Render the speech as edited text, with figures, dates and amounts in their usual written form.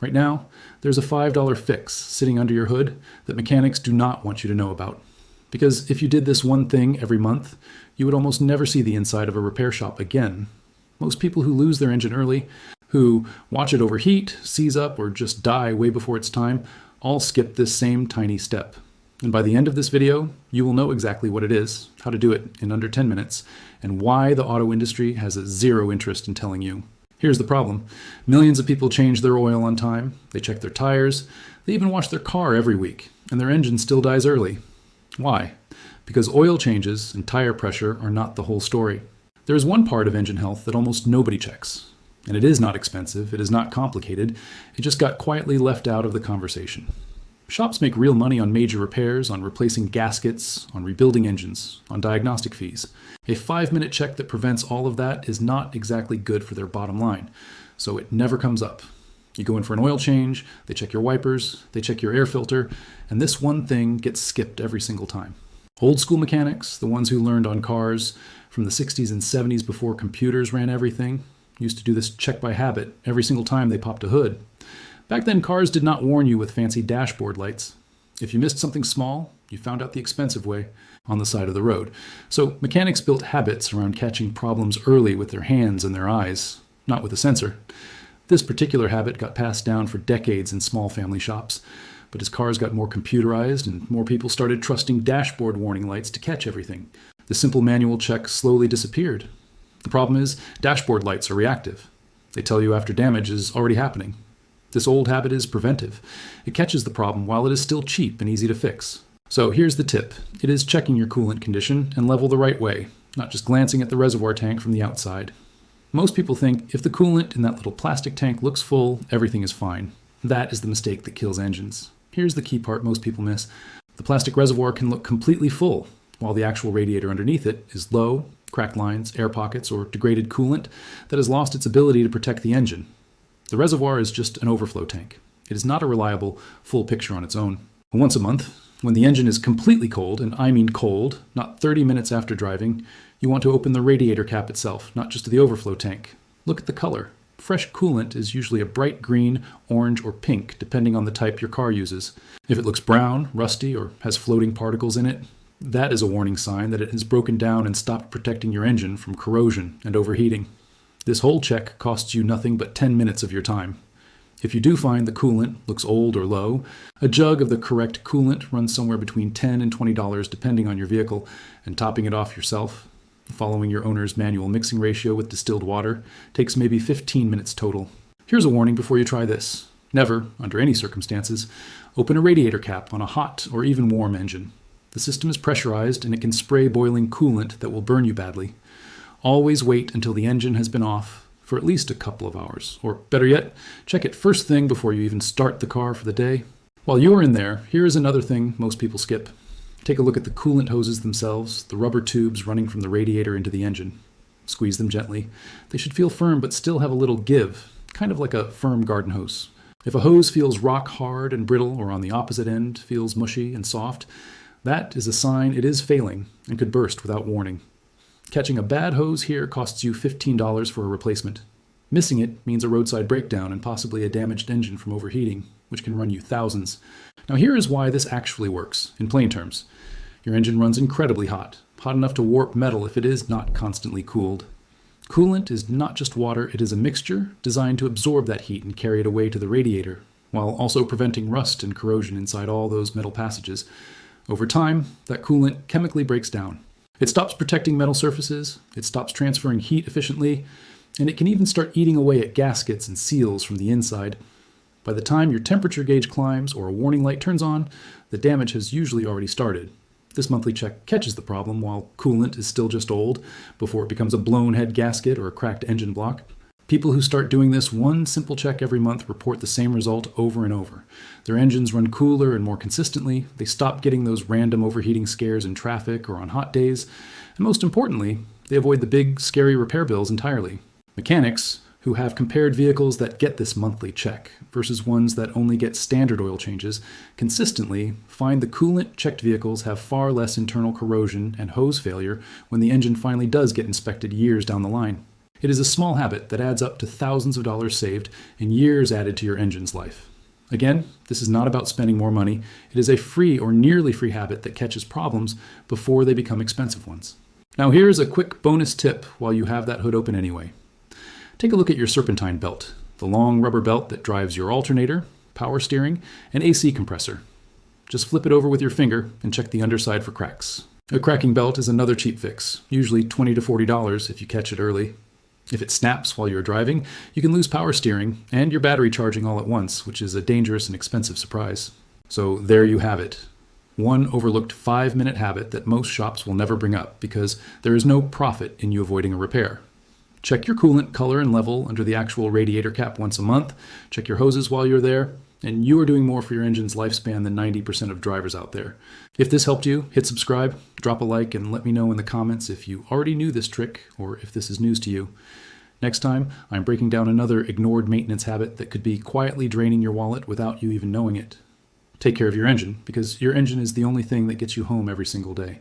Right now, there's a $5 fix sitting under your hood that mechanics do not want you to know about. Because if you did this one thing every month, you would almost never see the inside of a repair shop again. Most people who lose their engine early, who watch it overheat, seize up, or just die way before its time, all skip this same tiny step. And by the end of this video, you will know exactly what it is, how to do it in under 10 minutes, and why the auto industry has a zero interest in telling you. Here's the problem. Millions of people change their oil on time, they check their tires, they even wash their car every week, and their engine still dies early. Why? Because oil changes and tire pressure are not the whole story. There is one part of engine health that almost nobody checks. And it is not expensive, it is not complicated, it just got quietly left out of the conversation. Shops make real money on major repairs, on replacing gaskets, on rebuilding engines, on diagnostic fees. A 5-minute check that prevents all of that is not exactly good for their bottom line, so it never comes up. You go in for an oil change, they check your wipers, they check your air filter, and this one thing gets skipped every single time. Old school mechanics, the ones who learned on cars from the 60s and 70s before computers ran everything, used to do this check by habit every single time they popped a hood. Back then, cars did not warn you with fancy dashboard lights. If you missed something small, you found out the expensive way, on the side of the road. So mechanics built habits around catching problems early with their hands and their eyes, not with a sensor. This particular habit got passed down for decades in small family shops. But as cars got more computerized and more people started trusting dashboard warning lights to catch everything, the simple manual check slowly disappeared. The problem is, dashboard lights are reactive. They tell you after damage is already happening. This old habit is preventive. It catches the problem while it is still cheap and easy to fix. So here's the tip. It is checking your coolant condition and level the right way, not just glancing at the reservoir tank from the outside. Most people think if the coolant in that little plastic tank looks full, everything is fine. That is the mistake that kills engines. Here's the key part most people miss. The plastic reservoir can look completely full, while the actual radiator underneath it is low, cracked lines, air pockets, or degraded coolant that has lost its ability to protect the engine. The reservoir is just an overflow tank. It is not a reliable, full picture on its own. Once a month, when the engine is completely cold, and I mean cold, not 30 minutes after driving, you want to open the radiator cap itself, not just the overflow tank. Look at the color. Fresh coolant is usually a bright green, orange, or pink, depending on the type your car uses. If it looks brown, rusty, or has floating particles in it, that is a warning sign that it has broken down and stopped protecting your engine from corrosion and overheating. This whole check costs you nothing but 10 minutes of your time. If you do find the coolant looks old or low, a jug of the correct coolant runs somewhere between $10 and $20 depending on your vehicle, and topping it off yourself, following your owner's manual mixing ratio with distilled water, takes maybe 15 minutes total. Here's a warning before you try this. Never, under any circumstances, open a radiator cap on a hot or even warm engine. The system is pressurized and it can spray boiling coolant that will burn you badly. Always wait until the engine has been off for at least a couple of hours. Or better yet, check it first thing before you even start the car for the day. While you're in there, here is another thing most people skip. Take a look at the coolant hoses themselves, the rubber tubes running from the radiator into the engine. Squeeze them gently. They should feel firm but still have a little give, kind of like a firm garden hose. If a hose feels rock hard and brittle, or on the opposite end feels mushy and soft, that is a sign it is failing and could burst without warning. Catching a bad hose here costs you $15 for a replacement. Missing it means a roadside breakdown and possibly a damaged engine from overheating, which can run you thousands. Now here is why this actually works, in plain terms. Your engine runs incredibly hot enough to warp metal if it is not constantly cooled. Coolant is not just water, it is a mixture designed to absorb that heat and carry it away to the radiator, while also preventing rust and corrosion inside all those metal passages. Over time, that coolant chemically breaks down. It stops protecting metal surfaces, it stops transferring heat efficiently, and it can even start eating away at gaskets and seals from the inside. By the time your temperature gauge climbs or a warning light turns on, the damage has usually already started. This monthly check catches the problem while coolant is still just old, before it becomes a blown head gasket or a cracked engine block. People who start doing this one simple check every month report the same result over and over. Their engines run cooler and more consistently, they stop getting those random overheating scares in traffic or on hot days, and most importantly, they avoid the big, scary repair bills entirely. Mechanics who have compared vehicles that get this monthly check versus ones that only get standard oil changes consistently find the coolant-checked vehicles have far less internal corrosion and hose failure when the engine finally does get inspected years down the line. It is a small habit that adds up to thousands of dollars saved and years added to your engine's life. Again, this is not about spending more money. It is a free or nearly free habit that catches problems before they become expensive ones. Now here's a quick bonus tip while you have that hood open anyway. Take a look at your serpentine belt, the long rubber belt that drives your alternator, power steering, and AC compressor. Just flip it over with your finger and check the underside for cracks. A cracking belt is another cheap fix, usually $20 to $40 if you catch it early. If it snaps while you're driving, you can lose power steering and your battery charging all at once, which is a dangerous and expensive surprise. So there you have it. One overlooked 5-minute habit that most shops will never bring up because there is no profit in you avoiding a repair. Check your coolant color and level under the actual radiator cap once a month. Check your hoses while you're there. And you are doing more for your engine's lifespan than 90% of drivers out there. If this helped you, hit subscribe, drop a like, and let me know in the comments if you already knew this trick or if this is news to you. Next time, I'm breaking down another ignored maintenance habit that could be quietly draining your wallet without you even knowing it. Take care of your engine, because your engine is the only thing that gets you home every single day.